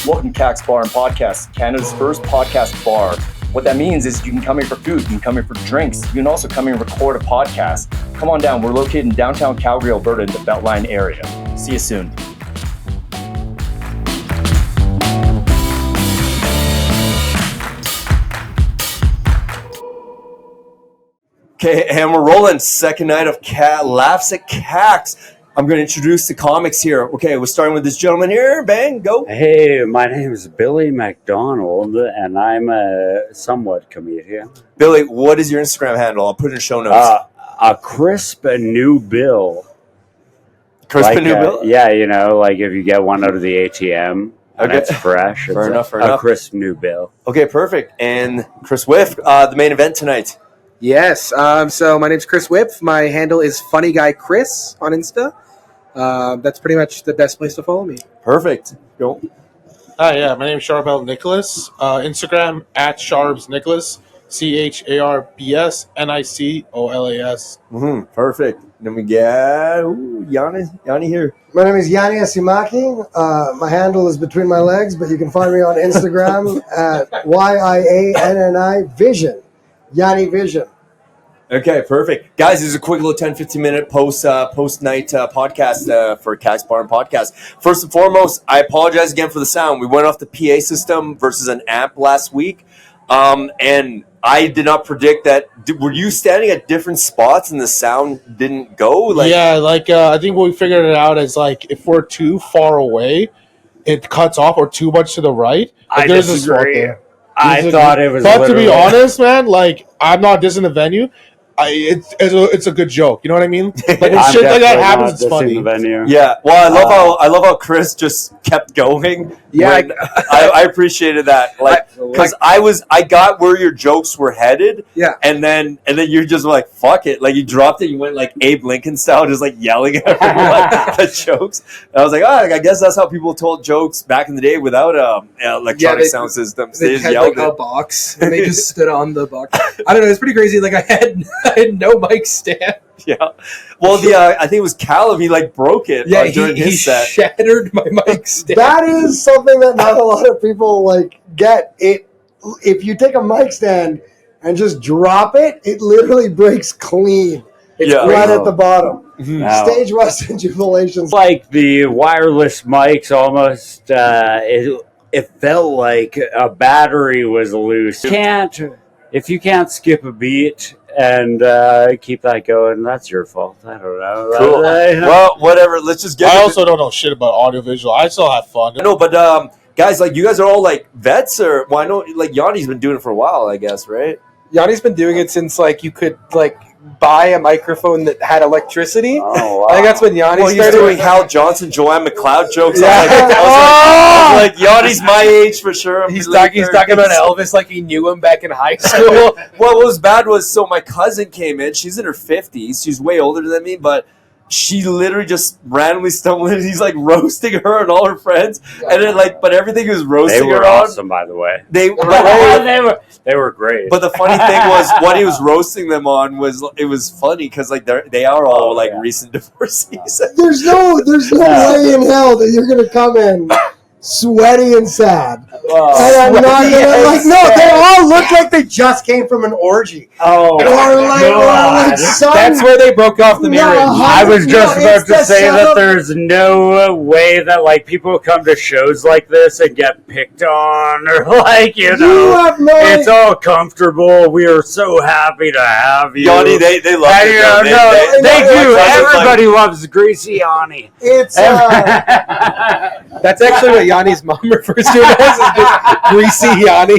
Welcome to Kaks Bar and Podcast, Canada's first podcast bar. What that means is you can come here for food, you can come here for drinks, you can also come here and record a podcast. Come on down, we're located in downtown Calgary, Alberta in the Beltline area. See you soon. Okay, and we're rolling. Second night of Laughs at Kaks. I'm going to introduce the comics here. Okay, we're starting with this gentleman here. Bang, go. Hey, my name is Billy Macdonald, and I'm a somewhat comedian. Billy, what is your Instagram handle? I'll put it in show notes. A crisp new bill. Crisp new bill? Yeah, you know, like if you get one out of the ATM, and it's fresh. Fair enough. A crisp new bill. Okay, perfect. And Chris Wipf, the main event tonight. Yes. So my name's Chris Wipf. My handle is Funny Guy Chris on Insta. That's pretty much the best place to follow me. Perfect. Go. Hi, yeah. My name is Charbel Nicolas. Instagram at Charbs Nicolas. CHARBS NICOLAS. Perfect. Then we get Yianni here. My name is Yianni Assimakis. My handle is between my legs, but you can find me on Instagram at YIANNI Vision. Yianni Vision. Okay, perfect. Guys, this is a quick little 10-15 minute post-night podcast for Kaks Bar and Podcast. First and foremost, I apologize again for the sound. We went off the PA system versus an amp last week, and I did not predict that. Were you standing at different spots and the sound didn't go? I think what we figured it out is like if we're too far away, it cuts off, or too much to the right. I there's disagree. A spot there. I thought it was. But to be honest, man, like I'm not dissing the venue. It's a good joke. You know what I mean? Like when shit like that happens, it's funny. Yeah. Well, I love how Chris just kept going. Yeah, I appreciated that. Like, because I got where your jokes were headed. Yeah. And then you're just like, fuck it. Like you dropped it. You went like Abe Lincoln style, just like yelling at everyone the jokes. And I was like, I guess that's how people told jokes back in the day without electronic sound systems. They just had like a box and they just stood on the box. I don't know. It's pretty crazy. Like I had no mic stand. Yeah. Well, I think it was Callum. He like broke it. Yeah, during his set. Shattered my mic stand. That is something that not a lot of people like get. It if you take a mic stand and just drop it, it literally breaks clean. It's right at the bottom. Wow. Stage rust and jubilations. Like the wireless mics, almost. It felt like a battery was loose. If you can't skip a beat and keep that going, that's your fault. I don't know. Cool. Well, whatever. Let's just get. I also don't know shit about audiovisual. I still have fun. No, but guys, like you guys are all like vets, or I know like Yanni's been doing it for a while, I guess, right? Yanni's been doing it since like you could like buy a microphone that had electricity. Oh, wow. I think that's when Yianni He's started doing Hal Johnson, Joanne McLeod jokes. Yeah. I was like, Yanni's my age for sure. He's talking about Elvis like he knew him back in high school. Well, what was bad was, so my cousin came in. She's in her 50s. She's way older than me, but she literally just randomly stumbled in. He's like roasting her and all her friends, and then but everything he was roasting her on. Awesome, by the way. They were great. But the funny thing was, what he was roasting them on was funny because like they are all recent divorcees. There's no way in hell that you're gonna come in sweaty and sad. And I'm not gonna they all look like they just came from an orgy. Oh, that's where they broke off the marriage. I was just about to say that there's no way that like people come to shows like this and get picked on, or like it's all comfortable. We are so happy to have you. Yanni, they love it. They do. Everybody loves Greasy Yanni. It's that's actually what Yanni's mom refers to it as, is just Greasy Yanni.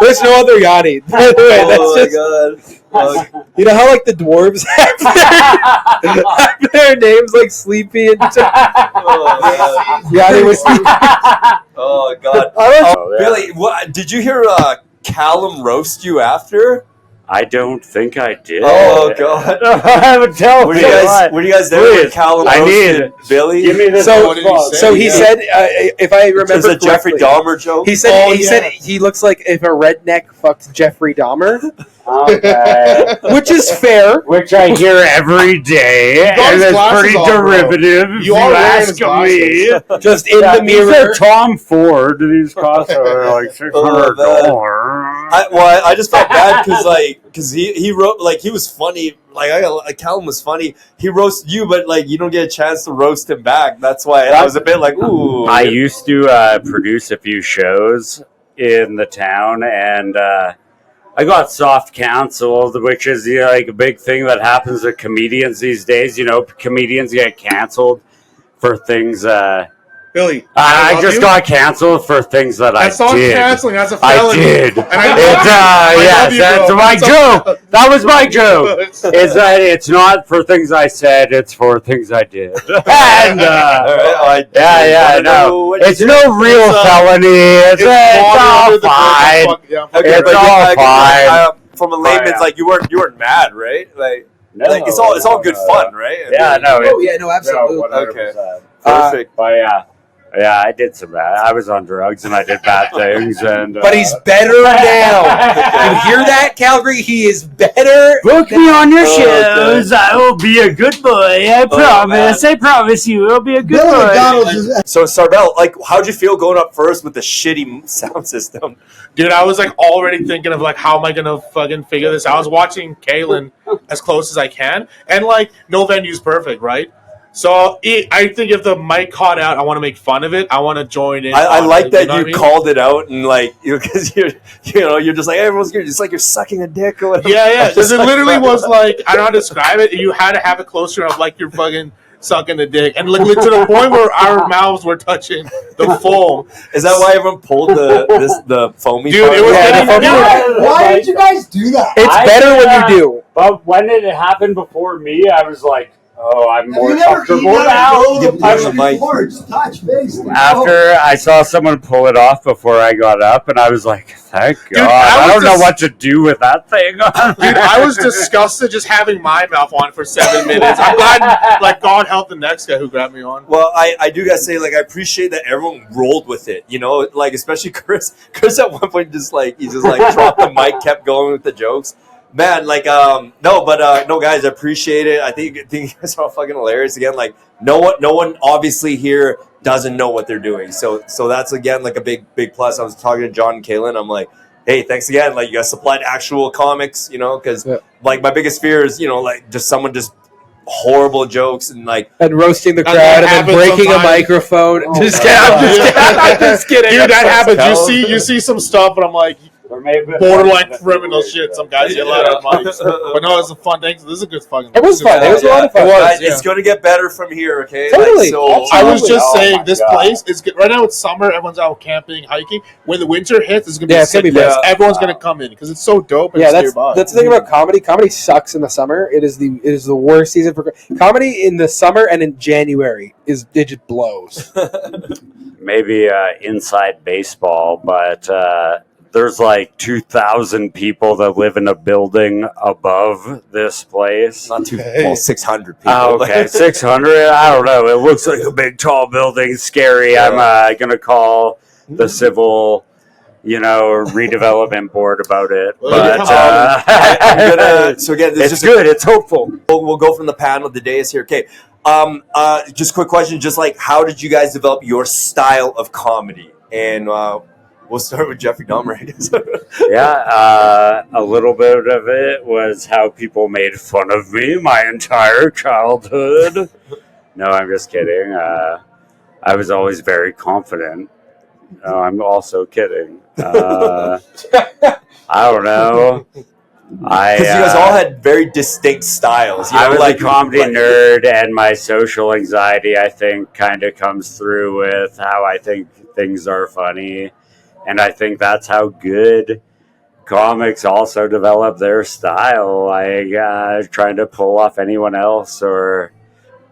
There's no other Yanni. By the way, that's God. You know how like the dwarves have their names like Sleepy and Yanni was Sleepy. Oh God. Billy, what did you hear? Callum roast you after? I don't think I did. Oh God! I haven't told Were you guys there when Callum roasted Billy? Give me this. So he said, if I remember There's a Jeffrey correctly, Dahmer joke. he said he looks like if a redneck fucked Jeffrey Dahmer, Okay. which is fair. Which I hear every day, and it's pretty derivative. If you ask me. Just in the These mirror. are Tom Ford. These costs are like $600. I just felt bad because he wrote he was funny. Callum was funny. He roasted you, but you don't get a chance to roast him back. That's why I was a bit ooh. I used to produce a few shows in the town, and I got soft canceled, which is a big thing that happens with comedians these days. Comedians get canceled for things. Billy, I just got canceled for things that I did. Canceling as a felony. I did. And That's my joke. That was my joke. Is that it's not for things I said, it's for things I did. And no. It's no real felony. It's all fine. It's all fine. From a layman's, you weren't mad, right? No, it's all good fun, right? Absolutely. Okay. Perfect. But yeah, I did some bad. I was on drugs and I did bad things, and But he's better now. You hear that, Calgary? He is better. book me on your shows. I will be a good boy. I promise. I promise you, I'll be a good Bill boy. McDonald just So Charbel, how'd you feel going up first with the shitty sound system? Dude, I was already thinking of how am I gonna fucking figure this out? I was watching Kalen as close as I can, and no venue's perfect, right? So I think if the mic caught out, I want to make fun of it. I want to join in. I like that you know called it out and because you're just everyone's just you're sucking a dick or whatever. Yeah. Because it literally was I don't know how to describe it. You had to have it closer of you're fucking sucking the dick, and to the point where our mouths were touching the foam. Is that why everyone pulled the foamy? Dude, part? it was getting. why did you guys do that? It's better when you do. But when it happened before me, I was like, oh, I'm more You never comfortable now. You push the mic. Just touch base. After I saw someone pull it off before I got up, and I was like, thank God. Dude, I don't know what to do with that thing. Dude, I was disgusted just having my mouth on for 7 minutes. I'm glad, God help the next guy who grabbed me on. Well, I do gotta say, I appreciate that everyone rolled with it. Especially Chris. Chris at one point just he just dropped the mic, kept going with the jokes. Man, no, guys, I appreciate it. I think you guys are all fucking hilarious. Again, no one obviously here doesn't know what they're doing. So that's again a big plus. I was talking to John and Kaylin. I'm like, hey, thanks again. You guys supplied actual comics, because my biggest fear is just someone just horrible jokes and roasting the crowd and then breaking a microphone. Just kidding. I'm just kidding. Dude, that happens. You see some stuff, and I'm like, borderline criminal shit. Some guys yell out at mics. But no, it's a fun thing. This is a good fucking. It was fun. It was a lot of fun. It's going to get better from here, okay? Totally. I was just saying, this place is good. Right now it's summer. Everyone's out camping, hiking. When the winter hits, it's going to be sick. Everyone's going to come in because it's so dope. And that's the thing about comedy. Comedy sucks in the summer. It is the worst season for comedy in the summer, and in January it just blows. Maybe inside baseball, but there's 2,000 people that live in a building above this place. Not 600 people. Oh, okay, 600? I don't know. It looks like a big, tall building. Scary. Yeah. I'm going to call the civil, redevelopment board about it. But I'm gonna, so again, this it's good. It's hopeful. We'll go from the panel. The day is here. Okay. Just quick question. Just how did you guys develop your style of comedy? And we'll start with Jeffrey Dahmer, I guess. A little bit of it was how people made fun of me my entire childhood. No, I'm just kidding. I was always very confident. No, I'm also kidding. I don't know. Because you guys all had very distinct styles. I was a comedy nerd, and my social anxiety, I think, kind of comes through with how I think things are funny. And I think that's how good comics also develop their style. Trying to pull off anyone else or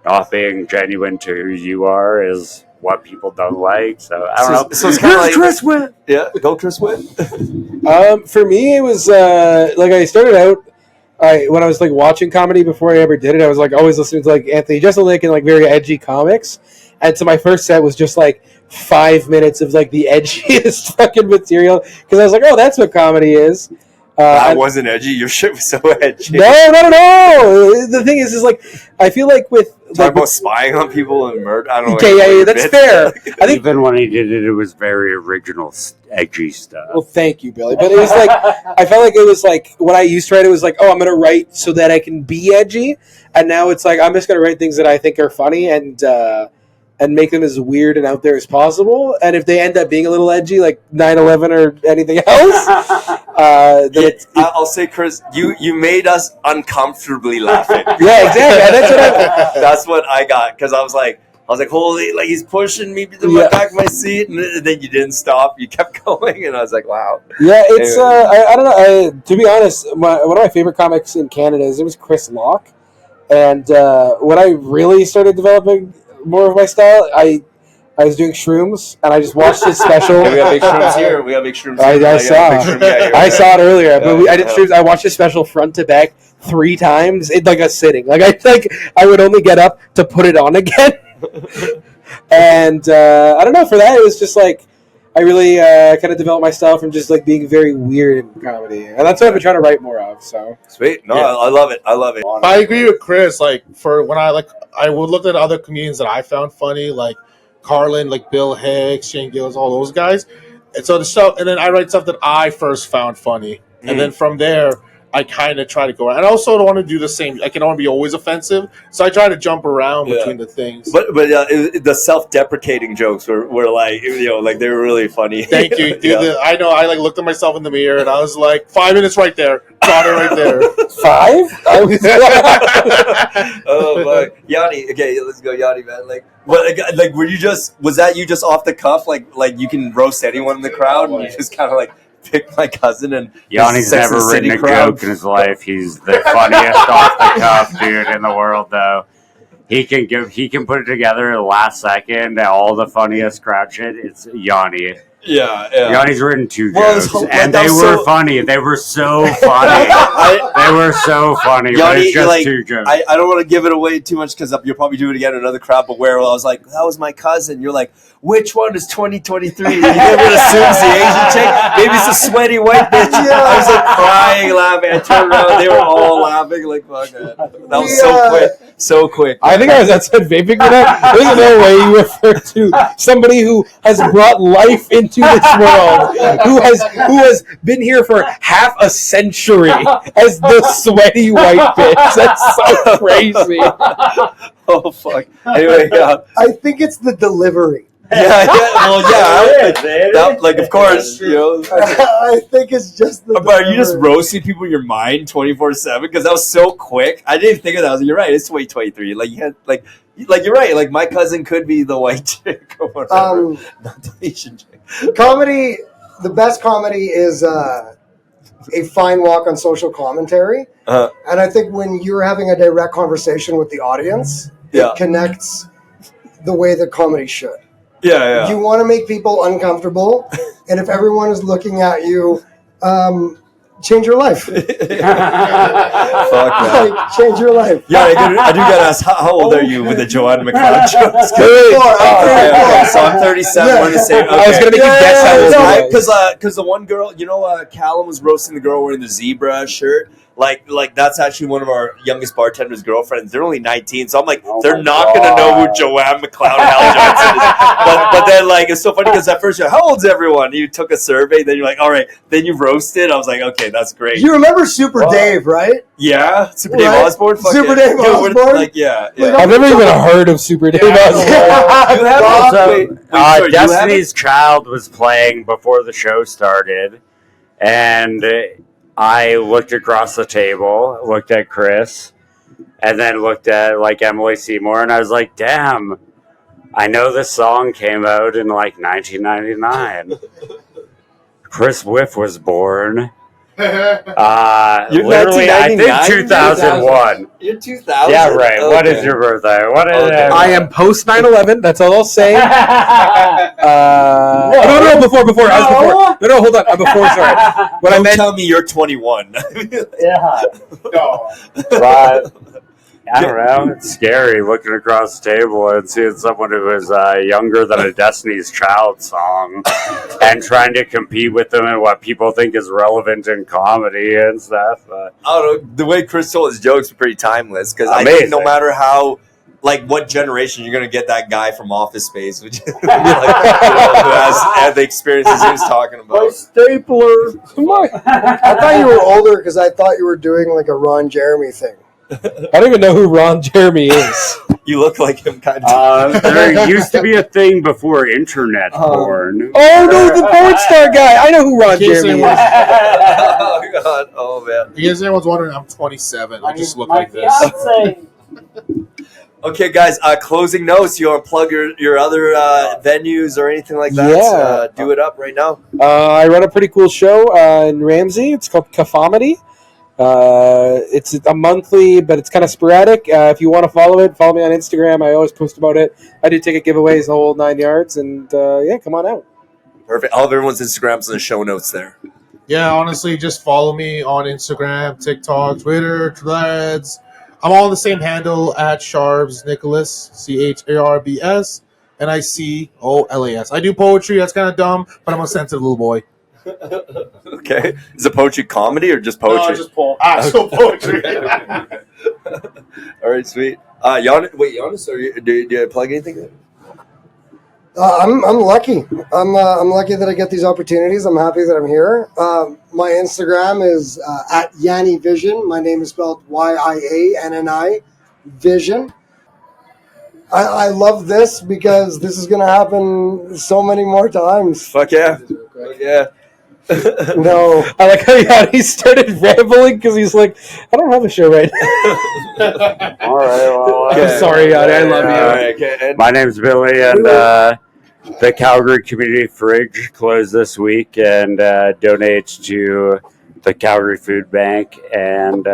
not being genuine to who you are is what people don't like. So I don't know. So it's kind of like Chris Wipf. Yeah, go Chris Wipf. For me, it was like I started out. When I was like watching comedy before I ever did it, I was like always listening to like Anthony Jeselnik and like very edgy comics. And so my first set was just like 5 minutes of like the edgiest fucking material because I was like, oh, that's what comedy is. That wasn't edgy. Your shit was so edgy. No, not at all. The thing is like I feel like with talking about spying on people and murder. I don't know. Okay, yeah, that's fair. I think even when he did it, it was very original, edgy stuff. Well, thank you, Billy. But it was like I felt like it was like when I used to write, it was like, oh, I'm gonna write so that I can be edgy, and now it's like I'm just gonna write things that I think are funny and make them as weird and out there as possible. And if they end up being a little edgy, like 9/11 or anything else, I'll say, Chris, you made us uncomfortably laughing. Yeah, exactly. That's what I got because I was like, holy, like he's pushing me to the back of my seat, and then you didn't stop. You kept going, and I was like, wow. Yeah, it's anyway. I don't know. To be honest, one of my favorite comics in Canada it was Chris Locke, and when I really started developing more of my style, I was doing shrooms, and I just watched his special. Yeah, we got big shrooms here. I saw it earlier, but I did shrooms. I watched his special front to back 3 times in like a sitting. Like I would only get up to put it on again. And I don't know. For that, it was just like I really kind of developed my style from just like being very weird in comedy, and that's what I've been trying to write more of. So sweet. No, yeah. I love it. I agree with Chris. Like for when I would look at other comedians that I found funny, like Carlin, like Bill Hicks, Shane Gillis, all those guys. And so and then I write stuff that I first found funny, and then from there I kind of try to go around. And I also don't want to do the same. I don't want to be always offensive, so I try to jump around between the things. But the self-deprecating jokes were like like they were really funny. Thank you. Dude, I know. I looked at myself in the mirror and I was like, 5 minutes right there. Got it right there. 5? Oh my, Yianni. Okay, let's go, Yianni, man. Like, was that you just off the cuff? Like you can roast anyone in the crowd, and you just kind of like pick my cousin and Yanni's never written a joke in his life. He's the funniest off the cuff dude in the world, though. He can put it together in the last second. All the funniest crowd shit. It's Yianni. Yeah. Yanni's written 2 jokes, and they were funny. They were so funny. They were so funny. But it's just 2 jokes. I don't want to give it away too much because you'll probably do it again in another crowd. But where I was like, that was my cousin. You're like, which one is 2023? You never assumes the Asian chick. Maybe it's a sweaty white bitch. I was like crying, laughing. I turned around, they were all laughing. Like, fuck man. That was so quick. I think I was outside vaping for that. There's no way you refer to somebody who has brought life into this world, who has been here for half a century as the sweaty white bitch. That's so crazy. Oh fuck. Anyway, I think it's the delivery. Of course, I think it's just the. But are you just roasting people in your mind 24/7? Because that was so quick. I didn't even think of that. I was like, you're right. It's 2023. Like you had like you're right. Like my cousin could be the white chick or whatever, not the Asian chick. Comedy. The best comedy is a fine walk on social commentary, and I think when you're having a direct conversation with the audience, it connects the way that comedy should. Yeah. You want to make people uncomfortable, and if everyone is looking at you, change your life. Fuck that. Like, change your life. Yeah, I do gotta ask, how old are you with the Joanne McLeod jokes? So I'm 37. Yeah. We're the same. Okay. I was gonna make you guess how old you were. Because the one girl, Callum was roasting the girl wearing the zebra shirt. Like that's actually one of our youngest bartender's girlfriends. They're only 19, so I'm like, they're not gonna know who Joanne McLeod Hal Johnson is. But then it's so funny because at first you're like, how old's everyone? You took a survey, then you're like, all right. Then you roasted. I was like, okay, that's great. You remember Super Dave, right? Yeah, Super Dave Osborne. Super Dave Osborne. Yeah. I've never even heard of Super Dave Osborne. Destiny's Child was playing before the show started, and I looked across the table, looked at Chris, and then looked at Emily Seymour, and I was like, damn, I know this song came out in 1999. Chris Wipf was born. You're Literally, I think 1999? 2001. You're 2000. Yeah, right. Okay. What is your birthday? What is Okay. it? I am post 9/11. That's all I'll say. No, before. I was before. No, hold on. I'm before. Sorry. What Don't I meant. tell me you're 21. Yeah. No. But I don't know. It's scary looking across the table and seeing someone who is younger than a Destiny's Child song and trying to compete with them in what people think is relevant in comedy and stuff. I don't know. The way Chris told his jokes are pretty timeless because I think Amazing. no matter how, like, what generation, you're going to get that guy from Office Space, which is who has the experiences he was talking about. Stapler. I thought you were older because I thought you were doing like a Ron Jeremy thing. I don't even know who Ron Jeremy is. You look like him, kind of. There used to be a thing before internet porn. Oh no, the porn star guy. I know who Ron Jeremy is. Oh, God. Oh, man. In case anyone's wondering, I'm 27. I just look like this. Okay, guys, closing notes. You want to plug your other venues or anything like that? Yeah. Do it up right now. I run a pretty cool show in Ramsey. It's called Kafomedy. It's a monthly, but it's kind of sporadic. If you want to follow me on Instagram. I always post about it. I do ticket giveaways, the whole 9 yards, and yeah, come on out. Perfect. All of everyone's Instagrams in the show notes there. Yeah, honestly, just follow me on Instagram, TikTok, Twitter, Threads. I'm all on the same handle at Charbel Nicolas, Charbs, Nicolas. I do poetry. That's kind of dumb, but I'm a sensitive little boy. Okay. Is it poetry comedy or just poetry? No, just actual poetry. All right, sweet. Giannis, do you plug anything? I'm lucky. I'm lucky that I get these opportunities. I'm happy that I'm here. My Instagram is at Yianni Vision. My name is spelled Yianni Vision. I love this because this is going to happen so many more times. Fuck yeah. Fuck yeah. No. I like how Yanni started rambling because he's like, I don't have a show right now. All right. Well, I'm sorry, Yanni. I love you. All right, okay. my name's Billy, and the Calgary Community Fridge closed this week and donates to the Calgary Food Bank. And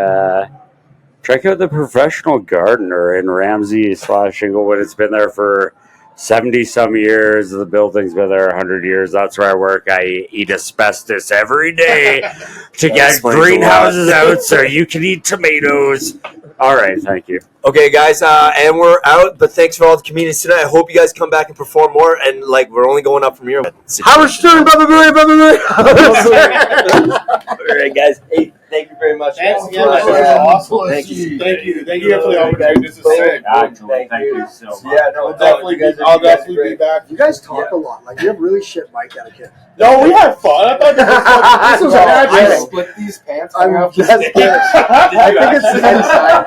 check out the Professional Gardener in Ramsey/Inglewood. It's been there for 70-some years. The building's been there 100 years. That's where I work. I eat asbestos every day to get explains a greenhouses out so you can eat tomatoes. All right, thank you. Okay, guys, and we're out. But thanks for all the comedians tonight. I hope you guys come back and perform more. And we're only going up from here. Howard Stern, Bubba Billy. All right, guys. Hey, thank you very much. Thanks guys. again. Awesome. Thank you. Thank you for the opportunity. This is sick. Thank you so much. Yeah, no, I'll definitely be back. You guys talk a lot. Like, you have really shit mic etiquette. No, we had fun. I thought this was I magic. split these pants. I'm just kidding. I think it's inside.